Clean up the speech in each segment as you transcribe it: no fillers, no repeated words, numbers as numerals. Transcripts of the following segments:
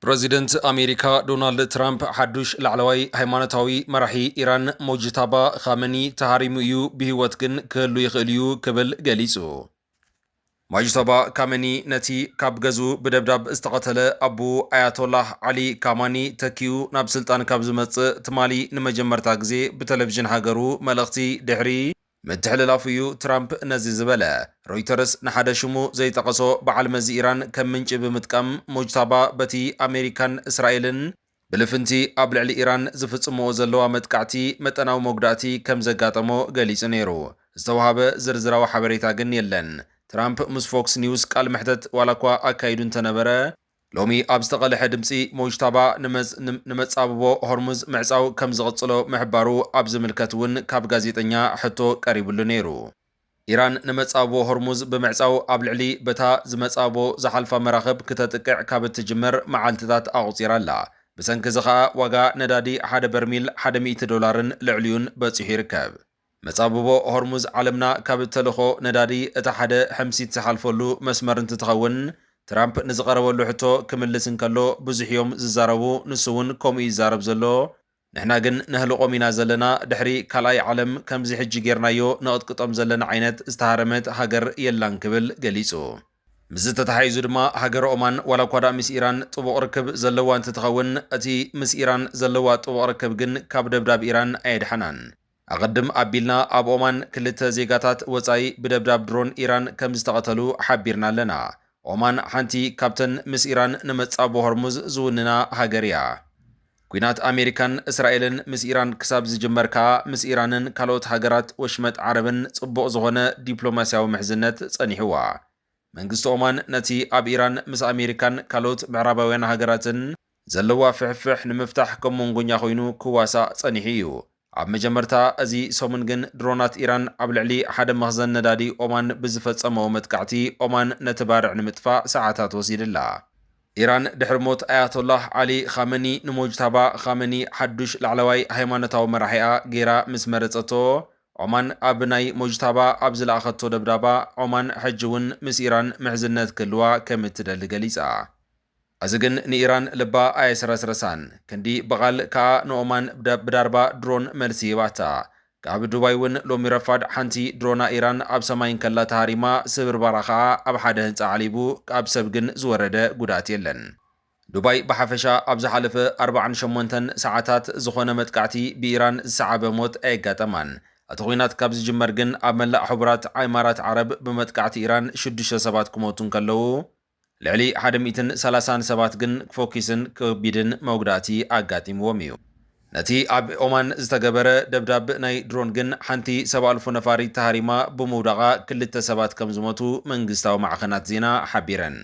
ፕሬዚደንት አሜሪካ ዶናልድ ትራምፕ ሓዱሽ ላዕለዋይ ሃይማኖታዊ መራሒ ኢራን ሞጅታባ ኻመኒ ተሃሪሙ እዩ ብህይወት ግን ክህሉ ይኽእል እዩ ክብል ገሊጹ። ሞጅታባ ካመኒ ነቲ ካብ ገዙ ብደብዳብ ዝተቐተለ ኣቡ ኣያቶላህ ዓሊ ካማኒ ተኪኡ ናብ ስልጣን ካብ ዝመጽእ ትማሊ ንመጀመርታ ግዜ ብቴሌቭዥን ሃገሩ መልእኽቲ ድሕሪ ምትሕልላፍ እዩ ትራምፕ ነዚ ዝበለ። ሮይተርስ ንሓደ ሽሙ ዘይጠቐሶ በዓል መዚ ኢራን ከም ምንጪ ብምጥቃም ሞጅታባ በቲ ኣሜሪካን እስራኤልን ብልፍንቲ ኣብ ልዕሊ ኢራን ዝፍጽምዎ ዘለዋ መጥቃዕቲ መጠናዊ መጉዳእቲ ከም ዘጋጠሞ ገሊጹ ነይሩ። ዝተዋሃበ ዝርዝራዊ ሓበሬታ ግን የለን። ትራምፕ ምስ ፎክስ ኒውስ ቃል ምሕተት ዋላ እኳ ኣካይዱ እንተነበረ ሎሚ ኣብ ዝተቐልሐ ድምፂ ሞጅታባ ንመጻብቦ ሆርሙዝ ምዕጻው ከም ዝቕጽሎ ምሕባሩ ኣብ ዝምልከት እውን ካብ ጋዜጠኛ ሕቶ ቀሪቡሉ ነይሩ። ኢራን ንመጻብቦ ሆርሙዝ ብምዕጻው ኣብ ልዕሊ በታ ዝመጻብቦ ዝሓልፋ መራኸብ ክተጥቅዕ ካብ እትጅመር መዓልትታት ኣቑፂራ ኣላ። ብሰንኪ እዚ ኸኣ ዋጋ ነዳዲ ሓደ በርሚል $100ን ልዕልዩን በፂሑ ይርከብ። መጻብቦ ሆርሙዝ ዓለምና ካብ እተልኾ ነዳዲ እቲ ሓደ ሕምሲት ዝሓልፈሉ መስመር እንትትኸውን ትራምፕ ንዝቐረበሉ ሕቶ ክምልስ እንከሎ ብዙሕ እዮም ዝዛረቡ ንሱ እውን ከምኡ ይዛረብ ዘሎ ንሕና ግን ነህልቆም ኢና ዘለና ድሕሪ ካልኣይ ዓለም ከምዚ ሕጂ ጌርናዮ ነቕጥቅጦም ዘለና ዓይነት ዝተሃረመት ሃገር የላን ክብል ገሊጹ። ምስ ተተሓሒዙ ድማ ሃገር ኦማን ዋላ እኳ ምስ ኢራን ጥቡቕ ርክብ ዘለዋ እንትትኸውን እቲ ምስ ኢራን ዘለዋ ጥቡቕ ርክብ ግን ካብ ደብዳብ ኢራን ኣየድሓናን። ኣቐድም ኣቢልና ኣብ ኦማን ክልተ ዜጋታት ወፃኢ ብደብዳብ ድሮን ኢራን ከም ዝተቐተሉ ሓቢርና ኣለና። ኦማን ሓንቲ ካብተን ምስ ኢራን ንመጻብቦ ሆርሙዝ ዝውንና ሃገር እያ። ኩናት ኣሜሪካን እስራኤልን ምስ ኢራን ክሳብ ዝጅመር ከዓ ምስ ኢራንን ካልኦት ሃገራት ወሽመጥ ዓረብን ጽቡቕ ዝኾነ ዲፕሎማስያዊ ምሕዝነት ጸኒሕዋ። መንግስቲ ኦማን ነቲ ኣብ ኢራን ምስ ኣሜሪካን ካልኦት ምዕራባውያን ሃገራትን ዘለዋ ፍሕፍሕ ንምፍታሕ ከም መንጎኛ ኮይኑ ክዋሳእ ጸኒሑ እዩ። ኣብ መጀመርታ እዚ ሰሙን ግን ድሮናት ኢራን ኣብ ልዕሊ ሓደ መኽዘን ነዳዲ ኦማን ብዝፈጸመዎ መጥቃዕቲ ኦማን ነቲ ባርዕ ንምጥፋእ ሰዓታት ወሲድላ። ኢራን ድሕሪ ሞት ኣያቶላህ ዓሊ ኻመኒ ንሞጅታባ ኻመኒ ሓዱሽ ላዕለዋይ ሃይማኖታዊ መራሒኣ ጌራ ምስ መረፀቶ ኦማን ኣብ ናይ ሞጅታባ ኣብ ዝለኣኸቶ ደብዳባ ኦማን ሕጂ እውን ምስ ኢራን ምሕዝነት ክህልዋ ከም እትደሊ ገሊጻ። እዚ ግን ንኢራን ልባ ኣየስረስረሳን። ክንዲ በቓል ከዓ ንኦማን ብዳርባ ድሮን መልሲ ይባታ። ካብ ዱባይ እውን ሎሚ ረፋድ ሓንቲ ድሮና ኢራን ኣብ ሰማይ ከላ ተሃሪማ ስብርባራ ከዓ ኣብ ሓደ ህንፃ ዓሊቡ ኣብ ሰብ ግን ዝወረደ ጉድኣት የለን። ዱባይ ብሓፈሻ ኣብ ዝሓለፈ 48 ሰዓታት ዝኾነ መጥቃዕቲ ብኢራን ዝሰዓበ ሞት ኣየጋጠማን። እቲ ኩናት ካብ ዝጅመር ግን ኣብ መላእ ሕቡራት ኢማራት ዓረብ ብመጥቃዕቲ ኢራን 6 ሰባት ክሞቱ ከለዉ ልዕሊ 130 ሰባት ግን ፎኪስን ከቢድን መጉዳእቲ ኣጋጢምዎም እዩ። ነቲ ኣብ ኦማን ዝተገበረ ደብዳብ ናይ ድሮን ግን ሓንቲ ሰብኣልፎ ነፋሪት ተሃሪማ ብምውዳቓ 2 ሰባት ከም ዝሞቱ መንግስታዊ ማዕኸናት ዜና ሓቢረን።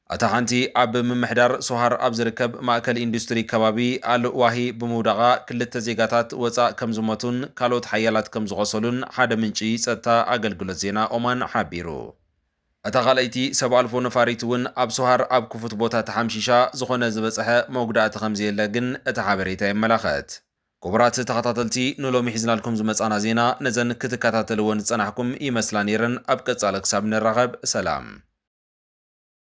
እታ ሓንቲ ኣብ ምምሕዳር ሶሃር ኣብ ዝርከብ ማእከል ኢንዱስትሪ ከባቢ ኣልዋሂ ብምውዳቓ 2 ዜጋታት ወፃእ ከም ዝሞቱን ካልኦት ሓያላት ከም ዝቆሰሉን ሓደ ምንጪ ጸጥታ ኣገልግሎት ዜና ኦማን ሓቢሩ። እታ ካልአይቲ ሰብኣልፎ ነፋሪት እውን ኣብ ሶሃር ኣብ ክፉት ቦታ ተሓምሺሻ ዝኾነ ዝበፅሐ መጉዳእቲ ከምዘየለ ግን እቲ ሓበሬታ የመላኸት። ክቡራት ተኸታተልቲ ንሎሚ ሒዝናልኩም ዝመጻና ዜና ነዘን ክትከታተልዎን ዝጸናሕኩም ይመስላ ነይረን። ኣብ ቀጻሊ ክሳብ ንራኸብ ሰላም።